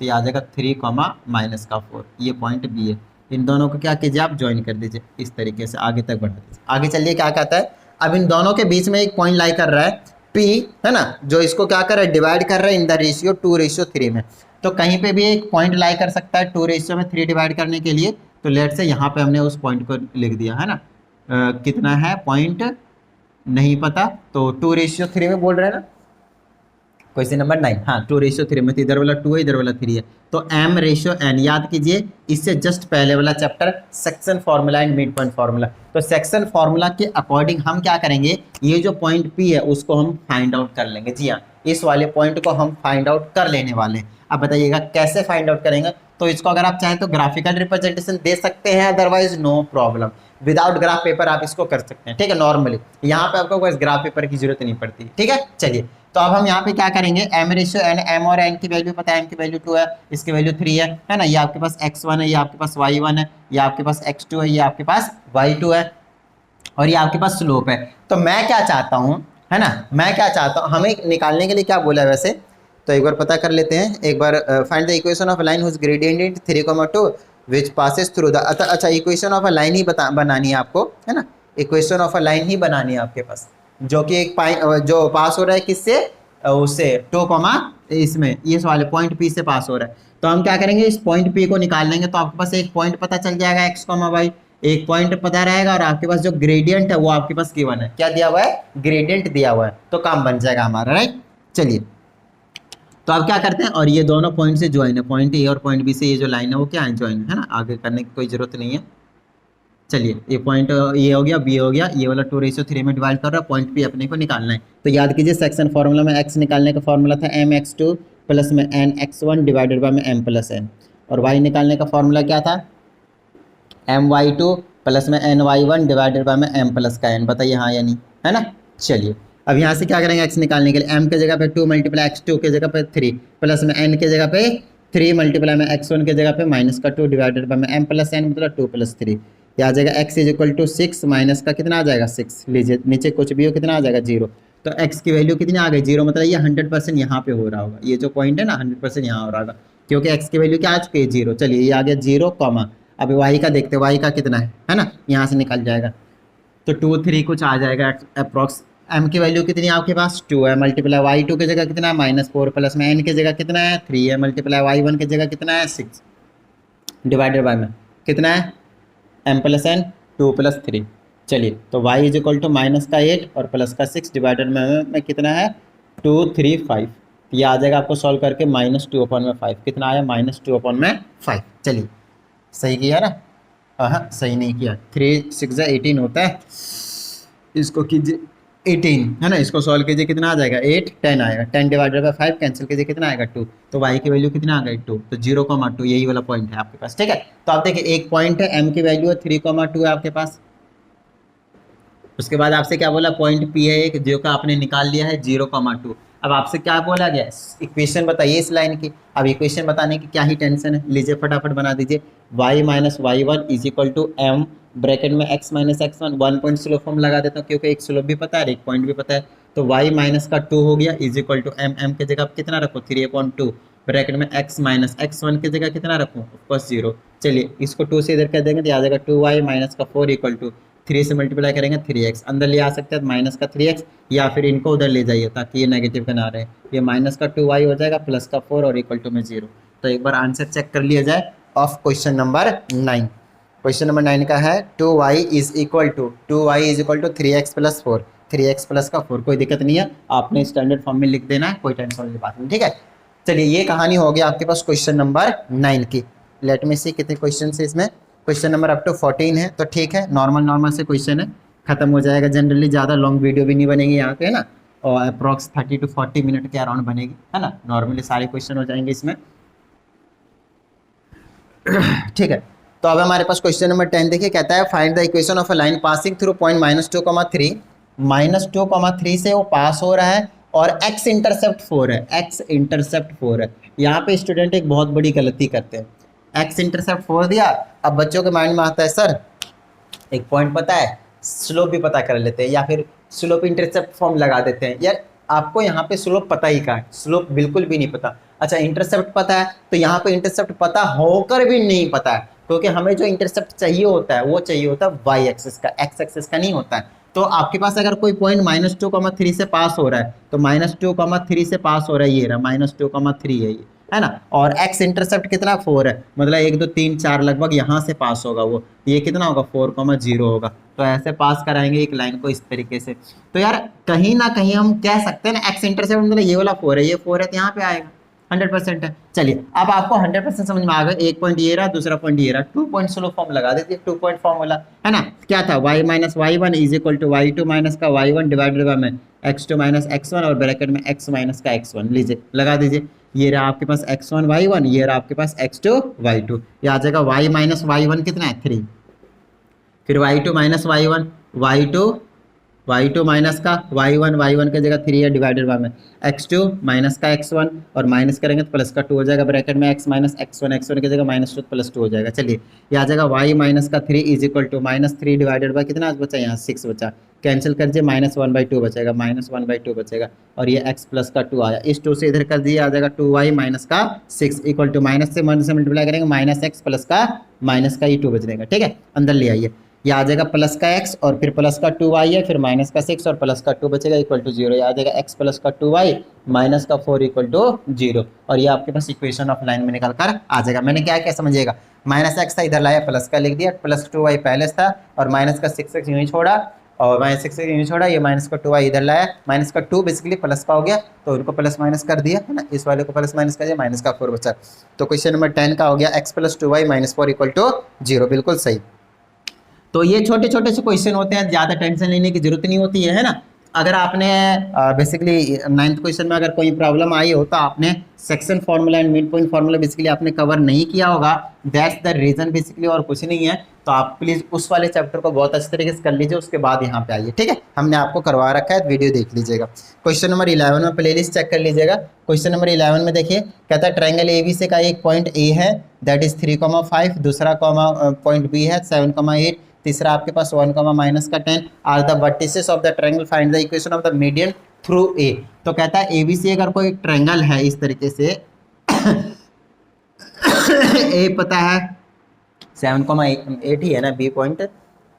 तो ये आ जाएगा 3,-4, ये पॉइंट B है। इन दोनों को क्या कीजिए आप ज्वाइन कर दीजिए, इस तरीके से आगे तक बढ़ा दीजिए। आगे चलिए क्या कहता है, अब इन दोनों के बीच में एक पॉइंट लाई कर रहा है P, है ना, जो इसको क्या कर रहा है डिवाइड कर रहा है इन द रेशियो 2:3 में। तो कहीं पे भी एक पॉइंट लाई कर सकता है 2:3 डिवाइड करने के लिए। तो लेट से यहाँ पे हमने उस पॉइंट को लिख दिया, है ना, कितना है पॉइंट नहीं पता, तो 2:3 में बोल रहे हैं ना। क्वेश्चन नंबर 9, हाँ 2:3 में, तो इधर वाला 2 है इधर वाला 3 है, तो m/n याद कीजिए। इससे जस्ट पहले वाला chapter section formula and mid point formula. तो सेक्शन फार्मूला के अकॉर्डिंग हम क्या करेंगे, ये जो पॉइंट P है उसको हम फाइंड आउट कर लेंगे। जी हाँ, इस वाले पॉइंट को हम फाइंड आउट कर लेने वाले हैं। अब बताइएगा कैसे फाइंड आउट करेंगे। तो इसको अगर आप चाहें तो ग्राफिकल रिप्रेजेंटेशन दे सकते हैं, otherwise no problem, without graph paper आप इसको कर सकते हैं, ठीक है। नॉर्मली यहाँ पे आपको कोई ग्राफ पेपर की जरूरत नहीं पड़ती, ठीक है। चलिए तो अब हम यहाँ पे क्या करेंगे, m/n, m और n की वैल्यू पता है, m की वैल्यू 2 है, इसकी वैल्यू 3 है ना, ये आपके पास x1 है, ये आपके पास y1 है, ये आपके पास x2 है, ये आपके पास y2 है और ये आपके पास स्लोप है। तो मैं क्या चाहता हूँ, है ना, मैं क्या चाहता हूँ, हमें निकालने के लिए क्या बोला है वैसे, तो एक बार पता कर लेते हैं। एक बार find the equation of line whose gradient is 3,2 which passes through the, अच्छा इक्वेशन ऑफ अ लाइन ही बनानी है आपको, है ना, इक्वेशन ऑफ अ लाइन ही बनानी है आपके पास, जो कि एक जो पास हो रहा है किससे, उससे 2 कॉमा इसमें इस वाले पॉइंट पी से पास हो रहा है। तो हम क्या करेंगे, इस पॉइंट पी को निकाल लेंगे। तो आपके पास एक पॉइंट पता चल जाएगा एक्स कॉमा वाई, एक पॉइंट पता रहेगा और आपके पास जो ग्रेडियंट है वो आपके पास गिवन है। क्या दिया हुआ है, ग्रेडियंट दिया हुआ है, तो काम बन जाएगा हमारा, राइट। चलिए तो अब क्या करते हैं, और ये दोनों पॉइंट से ज्वाइन है, पॉइंट ए और पॉइंट बी से ये जो लाइन है वो क्या है, ज्वाइन है ना, आगे करने की कोई जरूरत नहीं है। चलिए ये पॉइंट ये हो गया, बी हो गया, ये वाला 2:3 में डिवाइड कर रहा है, पॉइंट पी अपने को निकालना है। तो याद कीजिए सेक्शन फॉर्मूला में एक्स निकालने का फॉर्मूला था mx2 प्लस में nx1 डिवाइडेड बाय में m प्लस n, और y निकालने का फॉर्मूला क्या था, my2 प्लस में ny1 डिवाइडेड बाय में m प्लस का n। बताइए हाँ या नहीं, है ना। चलिए अब यहाँ से क्या करेंगे, x निकालने के लिए m के जगह पे 2 मल्टीप्लाई x2 के जगह पे 3 प्लस में n के जगह पे 3 मल्टीप्लाई में x1 के जगह पे -2 डिवाइडेड बाय में m प्लस n, मतलब 2 + 3। ये आ जाएगा x = 6 माइनस का कितना आ जाएगा 6, लीजिए नीचे कुछ भी हो कितना आ जाएगा 0। तो x की वैल्यू कितनी आ गई 0, मतलब ये 100% यहाँ पे हो रहा होगा, ये जो पॉइंट है ना 100% यहाँ हो रहा होगा, क्योंकि x की वैल्यू क्या आ चुकी है 0। चलिए ये आ गया 0 कॉमा, अब y का देखते हैं, y का कितना है ना, यहाँ से निकल जाएगा। तो 2 3 कुछ आ जाएगा अप्रॉक्स। m की वैल्यू कितनी है आपके पास 2 है, मल्टीप्लाई y2 की जगह कितना है -4 प्लस में n की जगह कितना है 3 है, मल्टीप्लाई y1 की जगह कितना है 6 डिवाइडेड बाय में कितना है m प्लस n 2 + 3। चलिए तो y = -8 और प्लस का 6 डिवाइडेड में कितना है 2 3 5। ये आ जाएगा आपको सॉल्व करके -2/5, कितना आया -2/5। चलिए सही किया ना, हाँ सही नहीं किया, 3 6 18 होता है, इसको कीजिए 18 है ना, इसको सॉल्व कीजिए कितना आ जाएगा 8 10 आएगा, 10 डिवाइडेड बाय 5 कैंसिल कीजिए कितना आएगा 2। तो y की वैल्यू कितना आ गई 2, तो 0,2 यही वाला पॉइंट है आपके पास, ठीक है। तो आप देखिए एक पॉइंट है, m की वैल्यू है 3,2 है आपके पास। उसके बाद आपसे क्या बोला, पॉइंट P है एक जो का आपने निकाल लिया है 0,2। अब आपसे क्या बोला गया, इक्वेशन बताइए इस लाइन की। अब इक्वेशन बताने की क्या ही टेंशन है, लीजिए फटाफट बना दीजिए। y - y1 = m ब्रैकेट में x - x1, 1 point slow form लगा देता हूँ क्योंकि एक स्लोप भी पता है और एक पॉइंट भी पता है। तो y - 2 हो गया = m की जगह कितना रखो 3/2 ब्रैकेट में x - x1 की जगह कितना रखूँ ऑफकोर्स 0। चलिए इसको 2 से इधर कर देंगे तो आ जाएगा 2y - 4 = 3 से मल्टीप्लाई करेंगे 3x, अंदर ले आ सकते हैं -3x, या फिर इनको उधर ले जाइए ताकि ये नेगेटिव का ना रहे। ये -2y हो जाएगा प्लस का 4 और इक्वल टू में 0। तो एक बार आंसर चेक कर लिया जाए of question number 9। Question number 9 का है 2y = 3x + 4, 3x प्लस का 4। कोई दिक्कत नहीं है, आपने स्टैंडर्ड फॉर्म में लिख देना है, कोई टेंशन वाली बात नहीं, ठीक है। चलिए ये कहानी हो गई आपके पास क्वेश्चन नंबर 9 की। लेट में सी कितने क्वेश्चन है इसमें, क्वेश्चन नंबर अप टू 14 है, तो ठीक है नॉर्मल से क्वेश्चन है, खत्म हो जाएगा। जनरली ज़्यादा लॉन्ग वीडियो भी नहीं बनेगी यहाँ पे, है ना, और अप्रॉक्स 30 to 40 मिनट के अराउंड बनेगी, है ना, नॉर्मली सारे क्वेश्चन हो जाएंगे इसमें, ठीक है। तो अब हमारे पास क्वेश्चन नंबर 10 देखिए, कहता है find the equation of a line passing through point -2,3, -2,3 से वो पास हो रहा है और x इंटरसेप्ट 4 है, x इंटरसेप्ट 4 है। यहाँ पे स्टूडेंट एक बहुत बड़ी गलती करते हैं, x इंटरसेप्ट 4 दिया, अब बच्चों के माइंड में आता है सर एक पॉइंट पता है, स्लोप भी पता कर लेते हैं, या फिर स्लोप इंटरसेप्ट फॉर्म लगा देते हैं। यार आपको यहाँ पे स्लोप पता ही कहाँ है, स्लोप बिल्कुल भी नहीं पता। अच्छा इंटरसेप्ट पता है, तो यहाँ पे इंटरसेप्ट पता होकर भी नहीं पता है, क्योंकि हमें जो इंटरसेप्ट चाहिए होता है वो चाहिए होता है वाई एक्सिस का, एक्स एक्सिस का नहीं होता है। तो आपके पास अगर कोई पॉइंट -2,3 से पास हो रहा है, तो -2,3 से पास हो रहा है, ये रहा -2,3 है ये, है ना, और x इंटरसेप्ट कितना 4 है, मतलब 1 2 3 4 लगभग यहाँ से पास होगा वो, ये कितना होगा 4,0 होगा। तो ऐसे पास कराएंगे एक लाइन को इस तरीके से। तो यार कहीं ना कहीं हम कह सकते हैं ना x इंटरसेप्ट मतलब ये वाला 4 है, ये 4 है तो यहाँ पे आएगा 100% है। चलिए अब आपको 100% समझ में आ गया, एक पॉइंट ये रहा, दूसरा पॉइंट ये रहा, 2 पॉइंट स्लो फॉर्म लगा देती है, 2 पॉइंट फॉर्म वाला, है ना। क्या था y - y1 = y2 माइनस का y1 डिवाइडेड बाय में x2 - x1 और ब्रैकेट में x - का x1, लीजिए लगा दीजिए। ये रहा आपके पास x1 y1, ये रहा आपके पास x2 y2, ये आ जाएगा y - y1 कितना है 3, फिर y2 - y1 y2 माइनस का y1 की जगह 3 है डिवाइडेड बाय में x2 माइनस का x1 और माइनस करेंगे तो प्लस का 2 हो जाएगा ब्रैकेट में x - x1 की जगह -2 + 2 हो जाएगा। चलिए ये आ जाएगा y - 3 = -3 डिवाइडेड बाय कितना बचा यहाँ 6 बचा, कैंसिल कर दीजिए -1/2 बचेगा, -1/2 बचेगा और ये x प्लस का 2 आया, इस 2 से इधर कर दिए आ जाएगा 2y माइनस का 6 = माइनस से 1 से मल्टीप्लाई करेंगे -x प्लस का माइनस का ये 2 बच जाएगा, ठीक है, अंदर ले आइए। ये आ जाएगा प्लस का x और फिर प्लस का 2y है, फिर माइनस का 6 और प्लस का 2 बचेगा इक्वल टू 0। ये आ जाएगा x प्लस का 2y माइनस का 4 इक्वल टू 0। और ये आपके पास इक्वेशन ऑफ लाइन में निकल कर आ जाएगा। मैंने क्या क्या समझिएगा, माइनस एक्स था इधर लाया प्लस का लिख दिया, प्लस 2y पहले था और माइनस का 6x यूँ ही छोड़ा और माइनस 6 यूँ छोड़ा, ये माइनस का 2y इधर लाया, माइनस का 2 बेसिकली प्लस का हो गया तो उनको प्लस माइनस कर दिया है ना, इस वाले को प्लस माइनस कर दिया, माइनस का 4 बचा। तो क्वेश्चन नंबर 10 का हो गया x plus 2y minus 4 equal to 0, बिल्कुल सही। तो ये छोटे छोटे से क्वेश्चन होते हैं, ज़्यादा टेंशन लेने की जरूरत नहीं होती है ना। अगर आपने बेसिकली 9th क्वेश्चन में अगर कोई प्रॉब्लम आई हो तो आपने section formula and mid point formula basically आपने कवर नहीं किया होगा, दैट्स द रीजन बेसिकली, और कुछ नहीं है। तो आप प्लीज़ उस वाले चैप्टर को बहुत अच्छे तरीके से कर लीजिए, उसके बाद यहाँ पे आइए, ठीक है। हमने आपको करवा रखा है, वीडियो देख लीजिएगा। क्वेश्चन नंबर 11 में प्लेलिस्ट चेक कर लीजिएगा। क्वेश्चन नंबर 11 में देखिए, कहता है ट्रायंगल एबीसी का एक पॉइंट ए है दैट इज 3,5, दूसरा पॉइंट बी है 7,8, तीसरा आपके पास 1, माइनस का 10 are the vertices of the triangle, find the equation of the median through A. तो कहता है एबीसी अगर कोई ट्रायंगल है इस तरीके से ए पता है 7,8 ही है ना, बी पॉइंट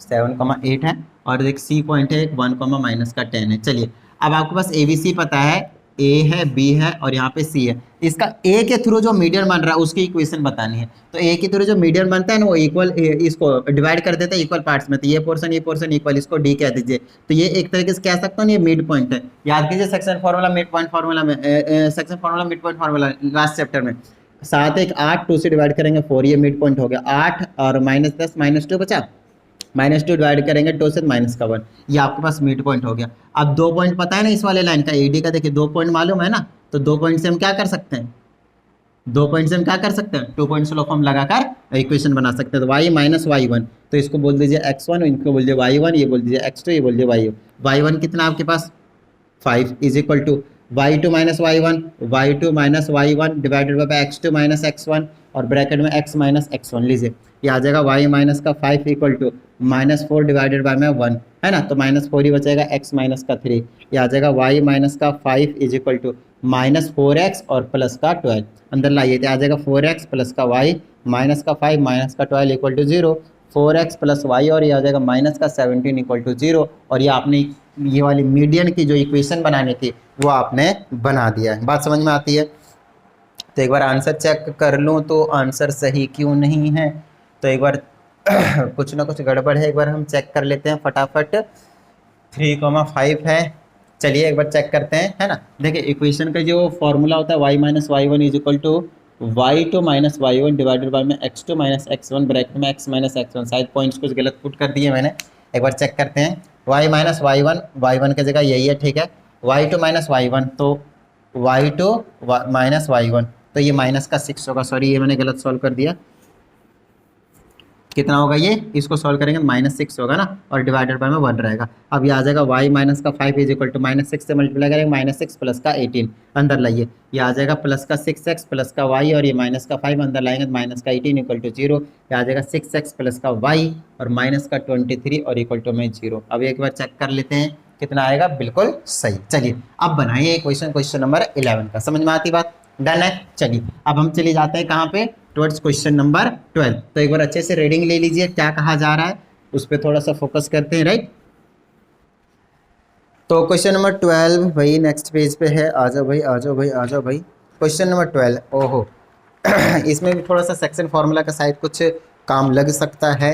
7,8 है और एक सी पॉइंट है 1, माइनस का 10 है। चलिए अब आपके पास एबीसी पता है, ए है, बी है और यहाँ पे सी है। इसका ए के थ्रू जो मीडियन बन रहा है उसकी इक्वेशन बतानी है। तो ए के थ्रू जो मीडियन बनता है ना वो इक्वल, इसको डिवाइड कर देते हैं इक्वल पार्ट्स में, तो ये पोर्शन इक्वल, इसको डी कह दीजिए। तो ये एक तरीके से कह सकता हूँ ये मिड पॉइंट है। याद कीजिए section formula mid point formula में, section formula mid point formula last chapter में 7 1 8, 2 से डिवाइड करेंगे 4, ये मिड पॉइंट हो गया। 8 और माइनस 10 माइनस 2 बचा, माइनस 2 डिवाइड करेंगे 2 से माइनस का 1, ये आपके पास मिड पॉइंट हो गया। अब 2 पॉइंट पता है ना इस वाले लाइन का, एडी का देखिए 2 पॉइंट मालूम है ना, तो 2 पॉइंट से हम क्या कर सकते हैं, 2 पॉइंट से हम क्या कर सकते हैं, 2 पॉइंट स्लोप हम लगाकर इक्वेशन बना सकते हैं। तो y माइनस y1, तो इसको बोल दीजिए x1, इनको बोल दीजिए y1, ये बोल दीजिए x2, ये बोल दीजिए y1 कितना आपके पास 5 is equal to y2 minus y2 minus y1 divided by x2 minus x1 और ब्रैकेट में x माइनस x1 लीजिए, ये आ जाएगा y माइनस का 5 equal to minus 4 divided by में 1 है ना, तो माइनस 4 ही बचेगा, x माइनस का 3, ये आ जाएगा y माइनस का 5 is equal to minus 4x और प्लस का 12, अंदर लाइए तो आ जाएगा 4x प्लस का y माइनस का 5 माइनस का 12 equal to 0, 4x plus y और ये आ जाएगा माइनस का 17 इक्वल टू 0। और ये आपने ये वाली मीडियन की जो इक्वेशन बनानी थी वो आपने बना दिया है। बात समझ में आती है। तो एक बार आंसर चेक कर लूँ तो आंसर सही क्यों नहीं है, तो एक बार कुछ ना कुछ गड़बड़ है, एक बार हम चेक कर लेते हैं फटाफट। 3,5 है, चलिए एक बार चेक करते हैं, है ना। देखिए इक्वेशन का जो फॉर्मूला होता है y minus y1 is equal to y2 minus y1 divided by में x2 माइनस x1 ब्रैकेट में x माइनस x1, शायद पॉइंट्स कुछ गलत पुट कर दिए मैंने, एक बार चेक करते हैं। y माइनस y1 की जगह यही है, ठीक है। y2 माइनस y1, तो y2 माइनस y1, तो ये माइनस का 6 होगा, सॉरी ये मैंने गलत सॉल्व कर दिया। कितना होगा ये, इसको सॉल्व करेंगे माइनस 6 होगा ना और डिवाइडेड बाय में 1 रहेगा। अब ये आ जाएगा y माइनस का 5 इज इक्वल टू माइनस 6 से मल्टीप्लाई करेंगे, माइनस 6 प्लस का 18 अंदर लाइए, ये आ जाएगा प्लस का 6x प्लस का y और ये माइनस का 5 अंदर लाएंगे तो माइनस का 18 इक्वल टू 0, ये आ जाएगा 6x प्लस का y और माइनस का 23 और इक्वल टू में 0। अब एक बार चेक कर लेते हैं कितना आएगा, बिल्कुल सही। चलिए अब बनाइए क्वेश्चन नंबर 11 का, समझ में आती बात, डन है। चलिए अब हम चले जाते हैं कहाँ पे, टुवर्ड्स क्वेश्चन नंबर 12। तो एक बार अच्छे से रीडिंग ले लीजिए, क्या कहा जा रहा है उस पर थोड़ा सा फोकस करते हैं, राइट। तो क्वेश्चन नंबर 12 भाई नेक्स्ट पेज पे है, आ जाओ भाई आ जाओ भाई आ जाओ भाई। क्वेश्चन नंबर 12, ओहो इसमें भी थोड़ा सा सेक्शन फार्मूला का शायद कुछ काम लग सकता है,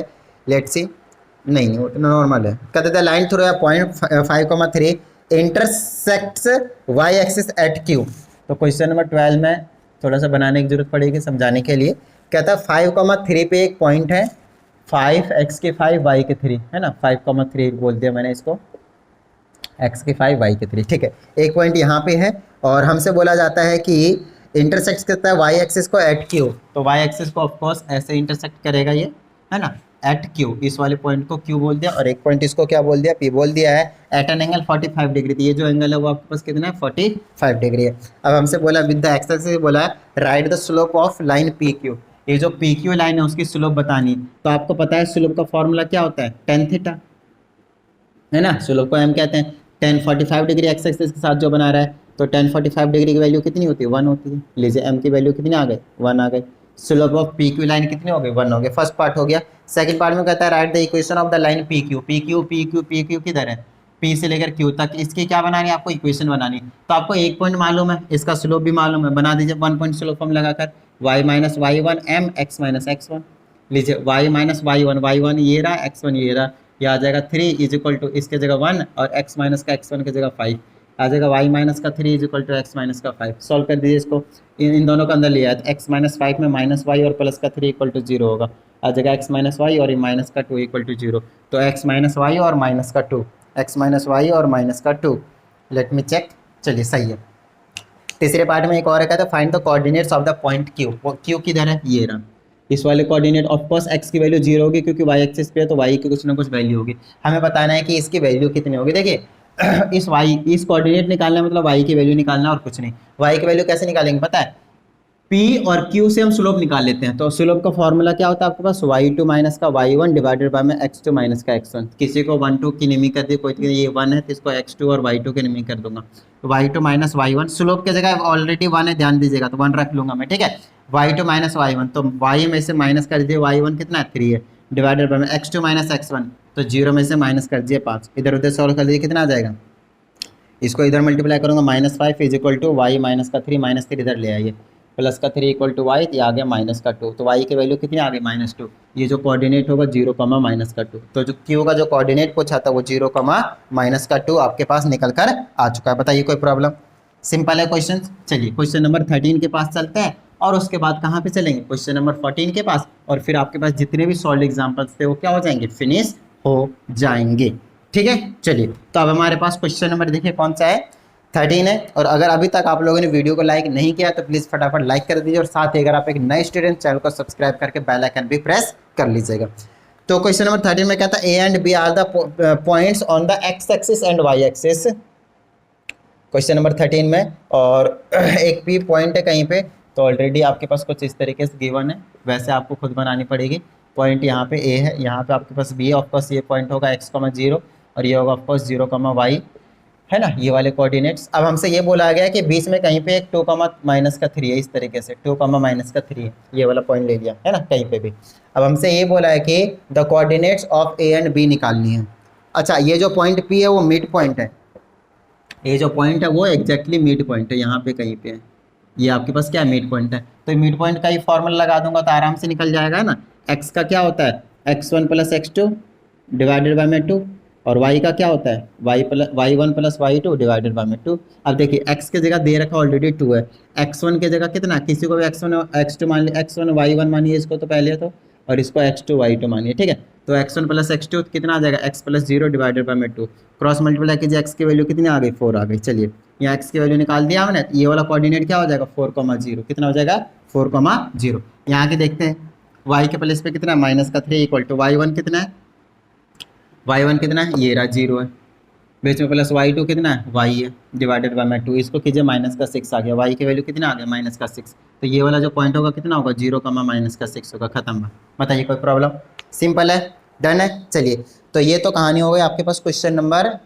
लेट्स सी। नहीं वो तो नॉर्मल है। कहते थे line through point 5,3 intersects y axis at q। तो क्वेश्चन नंबर 12 में थोड़ा सा बनाने की जरूरत पड़ेगी समझाने के लिए। कहता है 5,3 पे एक पॉइंट है, 5x के 5 y के 3 है ना, 5,3 बोल दिया मैंने इसको, x के 5 y के 3, ठीक है। एक पॉइंट यहाँ पे है और हमसे बोला जाता है कि इंटरसेक्ट करता है y एक्सिस को एट q, तो y एक्सिस को ऑफकोर्स ऐसे इंटरसेक्ट करेगा ये, है ना, एट q, इस वाले पॉइंट को q बोल दिया और एक पॉइंट इसको क्या बोल दिया, p बोल दिया है, एट एन एंगल 45 डिग्री। तो ये जो एंगल है वो आपके पास कितना है, 45 डिग्री है। अब हमसे बोला विद द एक्स एक्सिस बोला है right the slope of line P Q, ये जो पी क्यू लाइन है उसकी स्लोप बतानी। तो आपको पता है स्लोप का फॉर्मूला क्या होता है, tan थीटा, है ना, स्लोप को हम कहते हैं tan 45 डिग्री एक्स एक्सिस के साथ जो बना रहा है, तो tan 45 डिग्री की वैल्यू कितनी होती है, 1 होती है। लीजिए m की वैल्यू कितनी आ गई, 1 आ गई। Slope of P Q line कितनी हो गई, 1 हो गई। फर्स्ट पार्ट हो गया। सेकंड पार्ट में कहता है right the equation of the line P Q. P Q P Q P Q किधर है, पी से लेकर क्यू तक, इसकी क्या बनानी है आपको, इक्वेशन बनानी। तो आपको एक पॉइंट मालूम है, इसका स्लोप भी मालूम है, बना दीजिए वन पॉइंट स्लोप फॉर्म लगाकर y minus y one m x minus x one. लीजिए y माइनस वाई वन ये रहा, एक्स वन ये रहा, यह आ जाएगा 3 इज इक्वल टू इसके जगह 1 और x माइनस का x1 की जगह 5 आ जाएगा, y माइनस का 3 is equal to x minus का 5। सॉल्व कर दीजिए इसको, इन दोनों का अंदर लिया है तो x माइनस 5 में माइनस वाई और प्लस का 3 इक्वल टू 0 होगा, आ जाएगा x माइनस वाई और माइनस का 2 इक्वल टू 0। तो x माइनस वाई और माइनस का 2, x माइनस वाई और माइनस का 2, लेट मी चेक। चलिए सही है। तीसरे पार्ट में एक और है, कहता है find the coordinates of the point Q। Q किधर है, ये रहा। इस वाले कोऑर्डिनेट ऑफ कोर्स x की वैल्यू 0 होगी क्योंकि y एक्सिस पे है, तो y की कुछ ना कुछ वैल्यू होगी। हमें बताना है कि इसकी वैल्यू कितनी होगी। देखिए इस कोऑर्डिनेट निकालना मतलब y की वैल्यू निकालना और कुछ नहीं। y की वैल्यू कैसे निकालेंगे पता है, P और Q से हम स्लोप निकाल लेते हैं। तो स्लोप का फॉर्मूला क्या होता है आपके पास, y2 माइनस का y1 डिवाइडेड बाय में x2 माइनस का x1। किसी को 1 2 की निमी कर दी, कोई ये 1 है तो इसको x2 और y2 की निमी कर दूंगा। तो y2 माइनस y1, स्लोप की जगह ऑलरेडी 1 है ध्यान दीजिएगा, तो 1 रख लूंगा मैं, ठीक है। y2 माइनस y1, तो y में से माइनस कर दीजिए, y1 कितना है 3 है, डिवाइडेड बाय में x2 माइनस x1, तो 0 में से माइनस कर दीजिए 5, इधर उधर सॉल्व कर दीजिए, कितना आ जाएगा, इसको इधर मल्टीप्लाई करूंगा, minus 5 is equal to y minus का 3, माइनस 3 इधर ले आइए, प्लस का 3 इक्वल टू वाई, ये आ गया माइनस का 2। तो वाई की वैल्यू कितनी आ गई, -2। ये जो कोऑर्डिनेट होगा 0, माइनस का 2, तो जो क्यू का जो कोऑर्डिनेट पूछा था वो 0, माइनस का 2 आपके पास निकल कर आ चुका है। बताइए कोई प्रॉब्लम, सिंपल है क्वेश्चन। चलिए क्वेश्चन नंबर 13 के पास चलते हैं और उसके बाद कहाँ पे चलेंगे, क्वेश्चन नंबर 14 के पास, और फिर आपके पास जितने भी सॉल्व एग्जाम्पल्स थे वो क्या हो जाएंगे, फिनिश हो जाएंगे। ठीक है, चलिए तो अब हमारे पास क्वेश्चन नंबर देखिए कौन सा है, 13 है। और अगर अभी तक आप लोगों ने वीडियो को लाइक नहीं किया तो प्लीज़ फटाफट लाइक कर दीजिए, और साथ ही अगर आप एक नए स्टूडेंट चैनल को सब्सक्राइब करके बेल आइकन भी प्रेस कर लीजिएगा। तो क्वेश्चन नंबर 13 में कहता है A and B are the points on the x axis and y axis, question number 13 में, और एक पी पॉइंट है कहीं पे, तो ऑलरेडी आपके पास कुछ इस तरीके से गिवन है, वैसे आपको खुद बनानी पड़ेगी। पॉइंट यहाँ पे ए है, यहाँ पे आपके पास बी है, ऑफकोर्स ये पॉइंट होगा x,0 और ये होगा ऑफकोर्स 0, y है ना, ये वाले कोऑर्डिनेट्स। अब हमसे ये बोला गया कि बीच में कहीं पे एक 2, माइनस का 3 है, इस तरीके से 2, माइनस का 3 है, ये वाला पॉइंट ले लिया है ना कहीं पे भी। अब हमसे ये बोला है कि the coordinates of A and B निकालनी है। अच्छा, ये जो पॉइंट पी है वो मिड पॉइंट है, ये जो पॉइंट है वो एग्जैक्टली मिड पॉइंट है, यहाँ पे कहीं पे है, ये आपके पास क्या मिड पॉइंट है। तो मिड पॉइंट का ही फॉर्मूला लगा दूंगा तो आराम से निकल जाएगा ना। एक्स का क्या होता है, x1 plus x2 divided by में 2, और y का क्या होता है, y1 plus y2 divided by में 2। अब देखिए x की जगह दे रखा ऑलरेडी 2 है, x1 की जगह कितना, किसी को भी x1 x2 मान लिया, x1 y1 मानिए इसको तो पहले, तो और इसको x2 y2 मानिए, ठीक है। तो x1 प्लस x2 कितना आ जाएगा, x प्लस 0 डिवाइडेड बाय में 2, क्रॉस मल्टीप्लाई कीजिए, x की वैल्यू कितनी आ गई, 4 आ गई। चलिए यहाँ x की वैल्यू निकाल दिया हमने, ये वाला कोऑर्डिनेट क्या हो जाएगा, 4,0, कितना हो जाएगा, 4,0। यहाँ के देखते हैं, y के प्लेस पे कितना है, माइनस का 3 इक्वल टू y1 कितना है, y1 कितना है, ये रहा 0 है, बीच में प्लस y2 कितना है, y है, डिवाइडेड बाय में 2, इसको कीजिए माइनस का 6 आ गया, y की वैल्यू कितना आ गया, माइनस का 6। तो ये वाला जो पॉइंट होगा कितना होगा, 0, माइनस का 6 होगा, खत्म। बताइए कोई प्रॉब्लम, सिंपल है, डन है। चलिए तो ये तो कहानी हो गई आपके पास क्वेश्चन नंबर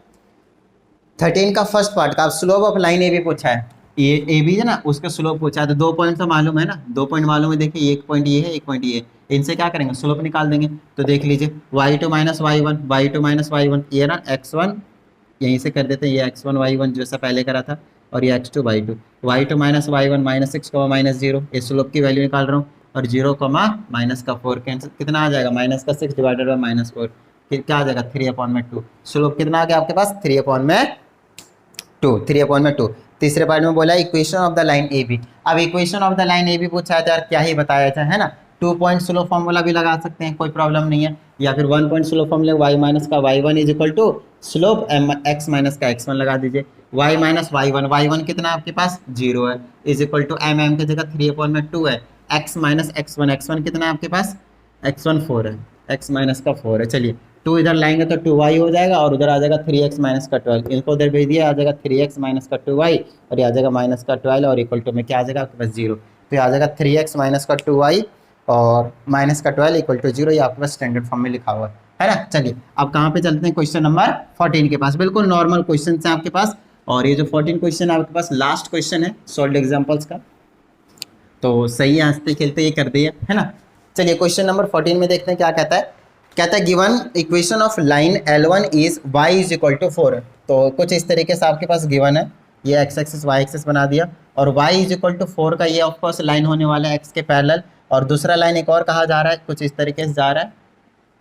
13 का फर्स्ट पार्ट का। स्लोप ऑफ लाइन ए भी पूछा है, ये ए बी है ना, उसका स्लोप पूछा है, तो 2 पॉइंट तो मालूम है ना, 2 पॉइंट मालूम है। देखिए एक पॉइंट ये है, एक पॉइंट ये है, इनसे क्या करेंगे, स्लोप निकाल देंगे। तो देख लीजिए y2 माइनस y1, ये ना x1, यहीं से कर देते हैं, ये x1 y1 जैसा पहले करा था, और ये x2 y2 minus y1 minus 6, -0, ये स्लोप की वैल्यू निकाल रहा हूँ, और 0, माइनस का 4 कैंसिल, कितना आ जाएगा, माइनस का 6 डिवाइडेड बाय माइनस 4, क्या आ जाएगा, 3/2। स्लोप कितना आ गया आपके पास, 3/2। तीसरे पार्ट में बोला equation of the line A B. अब equation of the line A B पूछा है तो यार क्या ही बताया जाए, है ना। 2 पॉइंट स्लोप फॉर्मूला भी लगा सकते हैं, कोई प्रॉब्लम नहीं है, या फिर 1 point slope formula y minus का y1 is equal to slope x minus का x1 लगा दीजिए। y माइनस y1 कितना आपके पास 0 है, इज इक्वल टू m की जगह 3/2 है, x माइनस x1 कितना है आपके पास, x1 4 है, x माइनस का 4 है। चलिए 2 इधर लाएंगे तो 2y हो जाएगा, और उधर आ जाएगा 3x माइनस का 12, इनको उधर भेज दिया, आ जाएगा 3x माइनस का 2y, और ये आ जाएगा माइनस का 12, और इक्वल टू में क्या आ जाएगा आपके पास 0। तो ये आ जाएगा 3x माइनस का 2y और माइनस का 12 इक्वल टू 0, ये आपके पास स्टैंडर्ड फॉर्म में लिखा हुआ है ना। चलिए अब कहाँ पे चलते हैं, क्वेश्चन नंबर 14 के पास। बिल्कुल नॉर्मल क्वेश्चन है आपके पास, और ये जो 14 क्वेश्चन है आपके पास लास्ट क्वेश्चन है सॉल्व एग्जाम्पल्स का, तो सही है, हंसते खेलते ये कर दिया है ना। चलिए क्वेश्चन नंबर 14 में देखते हैं क्या कहता है। कहता है given equation of line L1 is y is equal to 4। तो कुछ इस तरीके से आपके पास गिवन है, ये x एक्सिस y एक्सिस बना दिया और y इज इक्वल टू 4 का ये ऑफकोर्स लाइन होने वाला है x के पैरेलल, और दूसरा लाइन एक और कहा जा रहा है, कुछ इस तरीके से जा रहा है,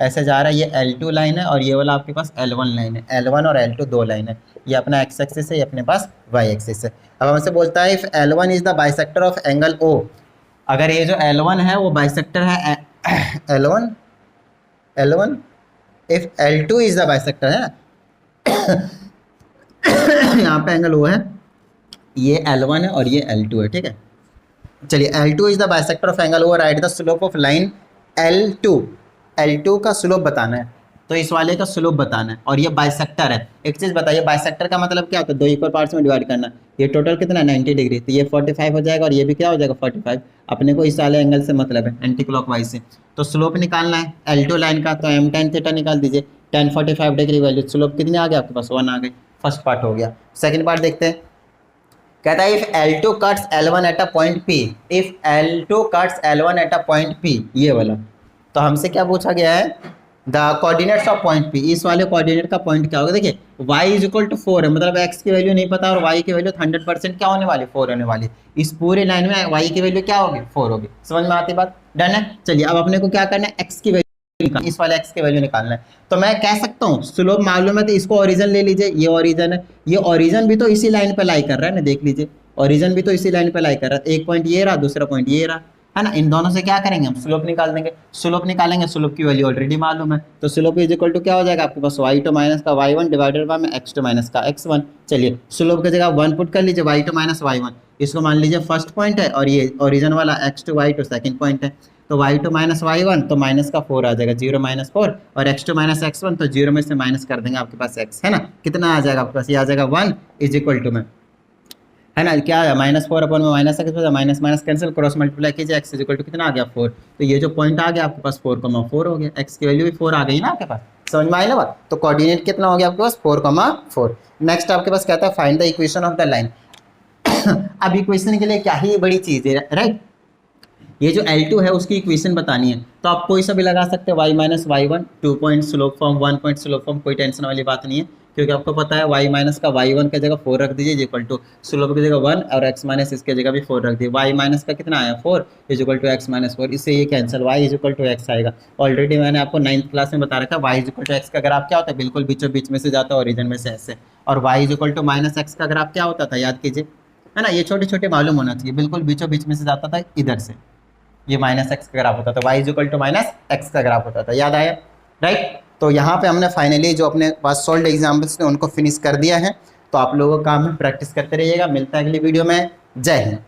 ऐसे जा रहा है, ये L2 लाइन है और ये वाला आपके पास L1 लाइन है, L1 और L2 दो लाइन है, ये अपना x एक्सिस है, ये अपने पास y एक्सिस है। अब हमसे बोलता है if L1 is the bisector of angle O, अगर ये जो L1 है वो बाइसेक्टर है L1 if L2 is the bisector है यहाँ पे एंगल O है, ये L1 है और ये L2 है, ठीक है। चलिए L2 is the bisector of angle O, right the slope of line L2 का स्लोप बताना है, तो इस वाले का स्लोप बताना है और ये बाइसेक्टर है। एक चीज़ बताइए, बाइसेक्टर का मतलब क्या होता है, दो इक्वल पार्ट्स में डिवाइड करना। ये टोटल कितना 90 डिग्री, तो ये 45 हो जाएगा और ये भी क्या हो जाएगा 45। अपने को इस वाले एंगल से मतलब है एंटी क्लॉकवाइज से, तो स्लोप निकालना है L2 लाइन का, तो m tan थीटा निकाल दीजिए, tan 45 डिग्री वैल्यू, स्लोप कितनी आ गई आपके पास 1 आ गई। फर्स्ट पार्ट हो गया। सेकेंड पार्ट देखते हैं, कहता है if L2 cuts L1 at a point P, if L2 cuts L1 at a point P, ये वाला, तो हमसे क्या पूछा गया है the coordinates of point P, इस वाले कोऑर्डिनेट का पॉइंट क्या होगा। देखिए y इज इक्वल टू 4 है, मतलब x की वैल्यू नहीं पता और y की वैल्यू 100% क्या होने वाली 4 होने वाली, इस पूरे लाइन में y की वैल्यू क्या होगी 4 होगी। समझ में आती बात, डन है। चलिए अब अपने को क्या करना है, x की वैल्यू निकालना, इस वाले x की वैल्यू निकालना है। तो मैं कह सकता हूँ स्लोप मालूम है तो इसको ओरिजिन ले लीजिए, ये ओरिजिन है, ये ओरिजिन भी तो इसी लाइन पे लाई कर रहा है ना, देख लीजिए ओरिजिन भी तो इसी लाइन पे लाई कर रहा है, एक पॉइंट ये रहा, दूसरा पॉइंट ये रहा, है ना। इन दोनों से क्या करेंगे हम स्लोप निकाल देंगे, स्लोप निकालेंगे, स्लोप की वैल्यू ऑलरेडी मालूम है, तो स्लोप इज इक्वल टू क्या हो जाएगा आपके पास y2 माइनस का y1 डिवाइडेड बाय में x2 माइनस का x1। चलिए स्लोप की जगह 1 पुट कर लीजिए, y2 माइनस y1, इसको मान लीजिए फर्स्ट पॉइंट है और ये ओरिजिन वाला x2 y2 सेकंड पॉइंट है, तो y2 माइनस y1 तो माइनस का 4 आ जाएगा, 0 माइनस 4, और x2 माइनस x1 तो 0 में से माइनस कर देंगे आपके पास x, है ना। कितना आ जाएगा आपके पास, ये आ जाएगा 1 इज इक्वल टू में, है ना, क्या है -4 अपन में minus x, minus minus cancel, cross multiply कीजिए, x इज इक्वल टू कितना आ गया 4, तो ये जो पॉइंट आ गया आपके पास 4,4 हो गया, x की वैल्यू भी 4 आ गई ना आपके पास। समझ में आई ना बात, तो कोऑर्डिनेट कितना हो गया आपके पास 4,4। नेक्स्ट आपके पास कहता है find the equation of the line. अब इक्वेशन के लिए क्या ही बड़ी चीज़ है, राइट, ये जो L2 है उसकी इक्वेशन बतानी है, तो आप कोई सा भी लगा सकते हैं, y minus y1, 2 point slope form, 1 point slope form, कोई टेंशन वाली बात नहीं है, क्योंकि आपको पता है y माइनस का y1 की जगह 4 रख दीजिए इक्वल टू स्लोप की जगह 1 और x माइनस इसके जगह भी 4 रख दीजिए, y माइनस का कितना आया 4 is equal to x minus 4, इससे ये cancel, y is equal to x आएगा। ऑलरेडी मैंने आपको 9th क्लास में बता रखा है y is equal to x का ग्राफ क्या होता है, बिल्कुल बीचों बीच में से जाता है ओरिजिन में से ऐसे, और y is equal to minus x का ग्राफ क्या होता था याद कीजिए, है ना, ये छोटे छोटे मालूम होना चाहिए, बिल्कुल बीचों बीच में से जाता था इधर से, ये माइनस एक्स का ग्राफ होता था, y is equal to minus x का ग्राफ होता था, याद आया, राइट। तो यहाँ पे हमने फाइनली जो अपने पास सॉल्व एग्जाम्पल्स थे उनको फिनिश कर दिया है, तो आप लोगों का काम है प्रैक्टिस करते रहिएगा। मिलता है अगली वीडियो में, जय हिंद।